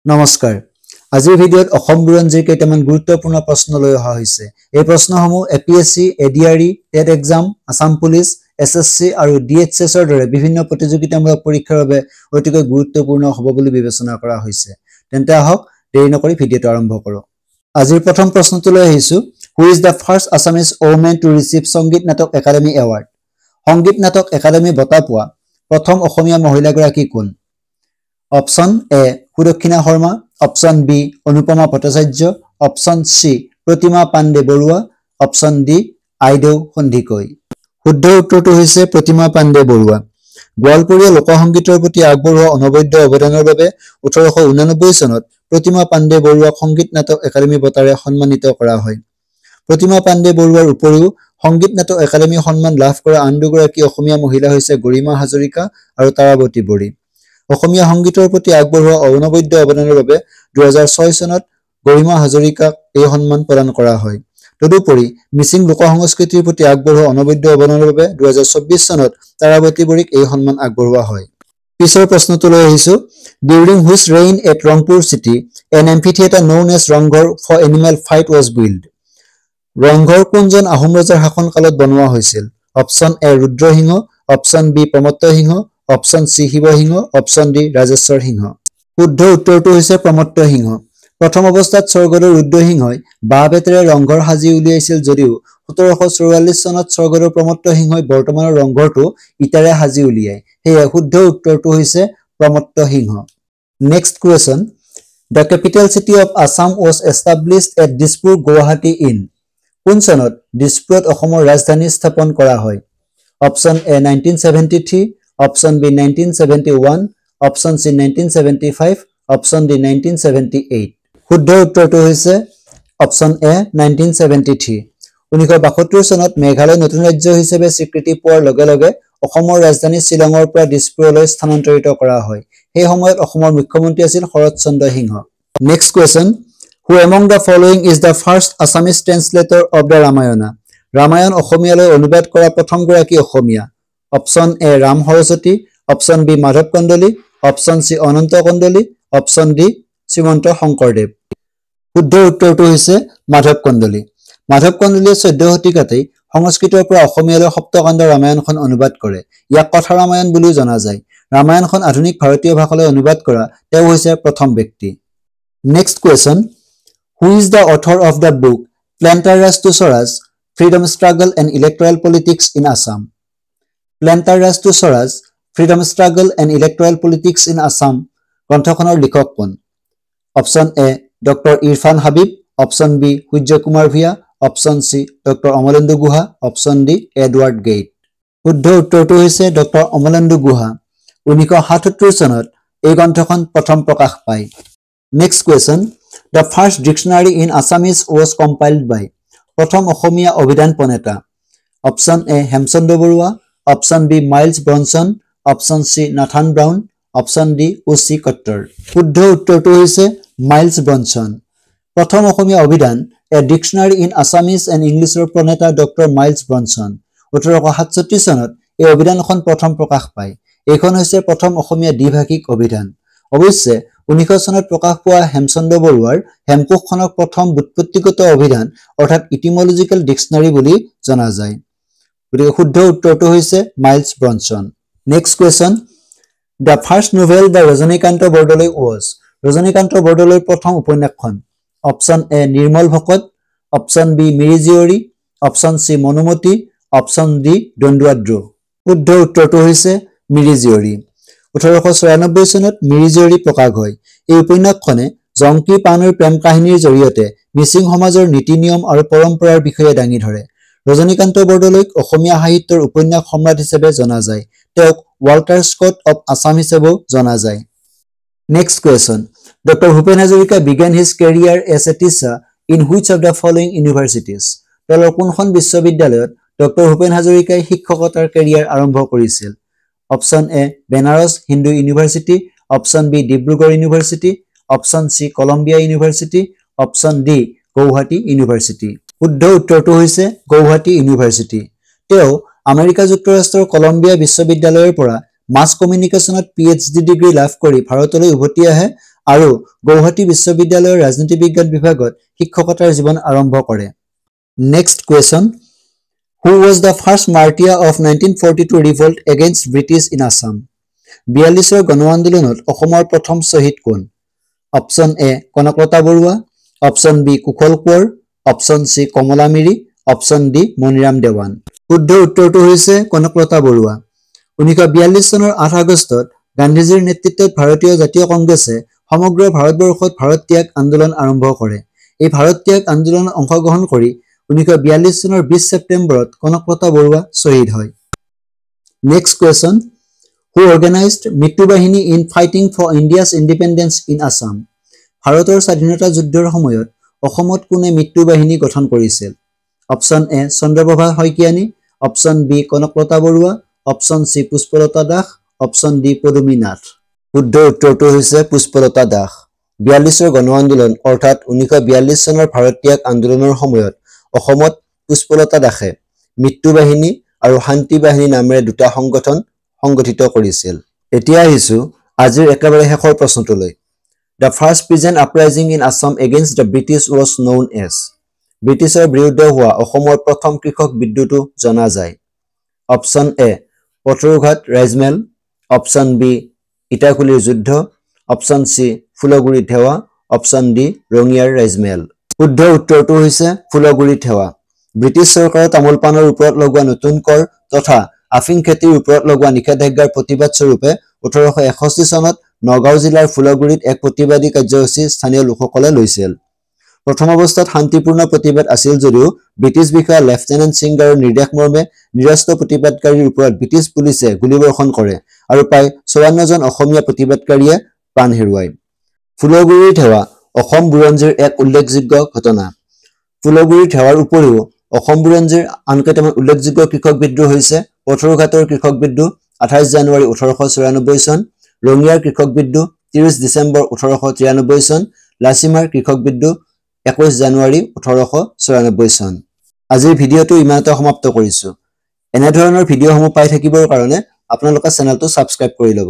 নমস্কাৰ আজিৰ ভিডিঅ'ত অসম বুৰঞ্জীৰ কেইটামান গুৰুত্বপূৰ্ণ প্ৰশ্ন লৈ অহা হৈছে এই প্ৰশ্নসমূহ APSC ADRE TET exam Assam police SSC আৰু ডিএইচএস ৰ দৰে বিভিন্ন প্ৰতিযোগিতামূলক পৰীক্ষাৰ বাবে অতিকৈ গুৰুত্বপূৰ্ণ হ'ব বুলি বিবেচনা কৰা হৈছে তেন্তে আহক দেৰি নকৰি ভিডিঅ'টো আৰম্ভ কৰোঁ আজিৰ প্ৰথম প্ৰশ্নটো লৈ আহিছো who is the first Assamese women to receive Sangeet Natak academy award সংগীত নাটক একাডেমী বঁটা পোৱা প্ৰথম অসমীয়া মহিলাগৰাকী কোন option A Sudakshina Sarma option B Anupama Bhattacharya option C Pratima Pandey Barua option D Aideu Sandikai শুদ্ধ উত্তৰটো হৈছে প্ৰতিমা পাণ্ডে বৰুৱা গোৱালপৰীয়া লোকসংগীতৰ প্ৰতি আগবঢ়োৱা অনবদ্য অৱদানৰ বাবে 1889 চনত প্ৰতিমা পাণ্ডে বৰুৱাক সংগীত নাটক একাডেমী বঁটাৰে সন্মানিত কৰা হয় প্ৰতিমা পাণ্ডে বৰুৱাৰ উপৰিও সংগীত নাটক একাডেমী সন্মান লাভ কৰা আন দুগৰাকী অসমীয়া মহিলা হৈছে গৰিমা হাজৰিকা আৰু তাৰাৱতী বড়ি অসমীয়া সংগীতৰ প্ৰতি আগবঢ়োৱা অনবদ্য অৱদানৰ বাবে 2006 চনত গৰিমা হাজৰিকাক এই সন্মান প্ৰদান কৰা হয় তদুপৰি মিচিং লোক সংস্কৃতিৰ প্ৰতি আগবঢ়োৱা অনবদ্য অৱদানৰ বাবে 2024 চনত তাৰাৱতী বড়িক এই সন্মান আগবঢ়োৱা হয় পিছৰ প্ৰশ্নটো লৈ আহিছো during which reign at Rangpur city an amphitheatre known as Rang Ghar for animal fight was built Rang Ghar কোনজন আহোম ৰজাৰ শাসনকালত বনোৱা হৈছিল option A Rudra Singha option B Pramatta Singha option C Shiva Singha option D Rajeswar Singha শুদ্ধ উত্তৰটো হৈছে প্ৰমত্ত সিংহ প্ৰথম অৱস্থাত স্বৰ্গদেউ ৰুদ্ৰসিংহই বাঁহ বেতেৰে ৰংঘৰ সাজি উলিয়াইছিল যদিও 1744 চনত স্বৰ্গদেউ প্ৰমত্ত সিংহই বৰ্তমানৰ ৰংঘৰটো ইটাৰে সাজি উলিয়ায় সেয়ে শুদ্ধ উত্তৰটো হৈছে Pramatta Singha next question the capital city of Assam was established at Dispur Guwahati in কোন চনত দিছপুৰত অসমৰ ৰাজধানী স্থাপন কৰা হয় option A 1973 option B 1971 option C 1975 option D 1978 শুদ্ধ উত্তৰটো হৈছে অপচন এ 1973 1972 চনত মেঘালয় নতুন ৰাজ্য হিচাপে স্বীকৃতি পোৱাৰ লগে লগে অসমৰ ৰাজধানী শিলঙৰ পৰা দিছপুৰলৈ স্থানান্তৰিত কৰা হয় সেই সময়ত অসমৰ মুখ্যমন্ত্ৰী আছিল Sarat Chandra Sinha next question who among the following is the first Assamese translator of the Ramayana Ramayana অসমীয়ালৈ অনুবাদ কৰা প্ৰথম গৰাকী অসমীয়া option A Ram Saraswati option B Madhav Kandali option C Ananta Kandali option D Srimanta Sankardev শুদ্ধ উত্তৰটো হৈছে মাধৱ কন্দলী মাধৱ কন্দলীয়ে 14 শতিকাতেই সংস্কৃতৰ পৰা অসমীয়ালৈ সপ্তকাণ্ড ৰামায়ণখন অনুবাদ কৰে ইয়াক কথা ৰামায়ণ বুলিও জনা যায় ৰামায়ণখন আধুনিক ভাৰতীয় ভাষালৈ অনুবাদ কৰা তেওঁ হৈছে প্ৰথম ব্যক্তি next question who is the author of the book planter to Swaraj freedom struggle and electoral politics in Assam planter to Swaraj freedom struggle and electoral politics in Assam গ্ৰন্থখনৰ লিখক কোন option A doctor Irfan Habib option B Surya Kumar Bhuyan option C doctor Amalendu Guha option D Edward gate শুদ্ধ উত্তৰটো হৈছে doctor Amalendu গুহা 1977 চনত এই গ্ৰন্থখন প্ৰথম প্ৰকাশ পায় next question the first dictionary in Assamese was compiled by প্ৰথম অসমীয়া অভিধান প্ৰণেতা option A Hemchandra Barua option B Miles Bronson option C Nathan Brown option D OC Cutter শুদ্ধ উত্তৰটো হৈছে মাইলছ ব্ৰনছন প্ৰথম অসমীয়া অভিধান a dictionary in Assamese and ইংলিছৰ প্ৰণেতা ডক্টৰ মাইলছ ব্ৰনছন 1867 চনত এই অভিধানখন প্ৰথম প্ৰকাশ পায় এইখন হৈছে প্ৰথম অসমীয়া দ্বিভাষিক অভিধান অৱশ্যে 1900 চনত প্ৰকাশ পোৱা হেমচন্দ্ৰ বৰুৱাৰ হেমকোষখনক প্ৰথম ব্যুৎপত্তিগত অভিধান অৰ্থাৎ ইটিমোলজিক্যাল ডিকচনাৰী বুলি জনা যায় গতিকে শুদ্ধ উত্তৰটো হৈছে Miles Bronson next question the first novel the Rajanikanta Bordoloi was Rajanikanta বৰদলৈৰ প্ৰথম উপন্যাসখন অপচন এ নিৰ্মল ভকত option B Miri Jiyori option সি মনুমতি অপচন ডি দণ্ডুৱাদ্ৰ শুদ্ধ উত্তৰটো হৈছে মিৰি জীয়ৰী 1896 চনত মিৰি জীয়ৰী প্ৰকাশ হয় এই উপন্যাসখনে জংকী পানৈৰ প্ৰেম কাহিনীৰ জৰিয়তে মিচিং সমাজৰ নীতি নিয়ম আৰু পৰম্পৰাৰ বিষয়ে দাঙি ধৰে ৰজনীকান্ত বৰদলৈক অসমীয়া সাহিত্যৰ উপন্যাস সম্ৰাট হিচাপে জনা যায় তেওঁক ৱাল্টাৰ স্কট অফ আছাম হিচাপেও জনা যায় next question doctor Bhupen Hazarika began his career as a teacher in which of the following universities তেওঁৰ কোনখন বিশ্ববিদ্যালয়ত ডক্টৰ ভূপেন হাজৰিকাই শিক্ষকতাৰ কেৰিয়াৰ আৰম্ভ কৰিছিল option A Banaras Hindu University option B Dibrugarh University option C Columbia University option D Gauhati University শুদ্ধ উত্তৰটো হৈছে গৌহাটী ইউনিভাৰ্চিটি তেওঁ আমেৰিকা যুক্তৰাষ্ট্ৰৰ কলম্বিয়া বিশ্ববিদ্যালয়ৰ পৰা মাছ কমিউনিকেশ্যনত পিএইচডি ডিগ্ৰী লাভ কৰি ভাৰতলৈ উভতি আহে আৰু গুৱাহাটী বিশ্ববিদ্যালয়ৰ ৰাজনীতি বিজ্ঞান বিভাগত শিক্ষকতাৰ জীৱন আৰম্ভ কৰে। Next question, who was the first martyr of 1942 revolt against British in Assam? 42ৰ গণ আন্দোলনত অসমৰ প্ৰথম শ্বহীদ কোন? Option A Kanaklata Barua, option B Kushal Konwar, option C Kamala Miri, option D Maniram Dewan. শুদ্ধ উত্তৰটো হৈছে কনকলতা বৰুৱা। 1942 চনৰ 8 আগষ্টত গান্ধীজীৰ নেতৃত্বত ভাৰতীয় জাতীয় কংগ্ৰেছে সমগ্ৰ ভাৰতবৰ্ষত ভাৰত ত্যাগ আন্দোলন আৰম্ভ কৰে। এই ভাৰত ত্যাগ আন্দোলনত অংশগ্ৰহণ কৰি 1942 চনৰ 20 ছেপ্টেম্বৰত কনকলতা বৰুৱা শ্বহীদ হয়। Next question, who organised Mrityu Bahini in fighting for India's independence in Assam? ভাৰতৰ স্বাধীনতা যুদ্ধৰ সময়ত অসমত কোনে মৃত্যু বাহিনী গঠন কৰিছিল? Option A Chandraprabha Saikiani, option B Kanaklata Barua, option C Pushpalata Das, option D Padumi Nath. শুদ্ধ উত্তৰটো হৈছে পুষ্পলতা দাস। 42ৰ গণ আন্দোলন অৰ্থাৎ 1942 চনৰ ভাৰত ত্যাগ আন্দোলনৰ সময়ত অসমত পুষ্পলতা দাসে মৃত্যু বাহিনী আৰু শান্তি বাহিনী নামেৰে দুটা সংগঠন সংগঠিত কৰিছিল। এতিয়া আহিছো আজিৰ একেবাৰে শেষৰ প্ৰশ্নটোলৈ। The first peasant uprising in Assam against the British was known as? ব্ৰিটিছৰ বিৰুদ্ধে হোৱা অসমৰ প্ৰথম কৃষক বিদ্ৰোহটো জনা যায়। অপশ্যন এ পথৰুঘাট ৰাইজমেল, অপশ্যন বি ইটাখুলিৰ যুদ্ধ, অপশ্যন চি ফুলগুৰি ধেৱা, অপশ্যন ডি ৰঙিয়াৰ ৰাইজমেল। শুদ্ধ উত্তৰটো হৈছে ফুলগুৰি ধেৱা। ব্ৰিটিছ চৰকাৰৰ তামোল পাণৰ ওপৰত লগোৱা নতুন কৰ তথা আফিং খেতিৰ ওপৰত লগোৱা নিষেধাজ্ঞাৰ প্ৰতিবাদ স্বৰূপে 1861 চনত নগাঁও জিলাৰ ফুলগুৰিত এক প্ৰতিবাদী কাৰ্যসূচী স্থানীয় লোকসকলে লৈছিল। প্ৰথম অৱস্থাত শান্তিপূৰ্ণ প্ৰতিবাদ আছিল যদিও ব্ৰিটিছ বিষয়া লেফটেনেণ্ট ছিংগাৰৰ নিৰ্দেশ মৰ্মে নিৰস্ত্ৰ প্ৰতিবাদকাৰীৰ ওপৰত ব্ৰিটিছ পুলিচে গুলীবৰ্ষণ কৰে আৰু প্ৰায় 54 জন অসমীয়া প্ৰতিবাদকাৰীয়ে প্ৰাণ হেৰুৱায়। ফুলগুৰিৰ ধেৱা অসম বুৰঞ্জীৰ এক উল্লেখযোগ্য ঘটনা। ফুলগুৰিৰ ধেৱাৰ উপৰিও অসম বুৰঞ্জীৰ আন কেইটামান উল্লেখযোগ্য কৃষক বিদ্ৰোহ হৈছে পথৰুঘাটৰ কৃষক বিদ্ৰোহ 28 জানুৱাৰী 1894 চন, ৰঙিয়াৰ কৃষক বিদ্ৰোহ 30 ডিচেম্বৰ 1893 চন, লাচিমাৰ কৃষক বিদ্ৰোহ 21 জানুৱাৰী 1894 চন। আজিৰ ভিডিঅ'টো ইমানতে সমাপ্ত কৰিছো। এনেধৰণৰ ভিডিঅ'সমূহ পাই থাকিবৰ কাৰণে আপোনালোকে চেনেলটো ছাবস্ক্ৰাইব কৰি ল'ব।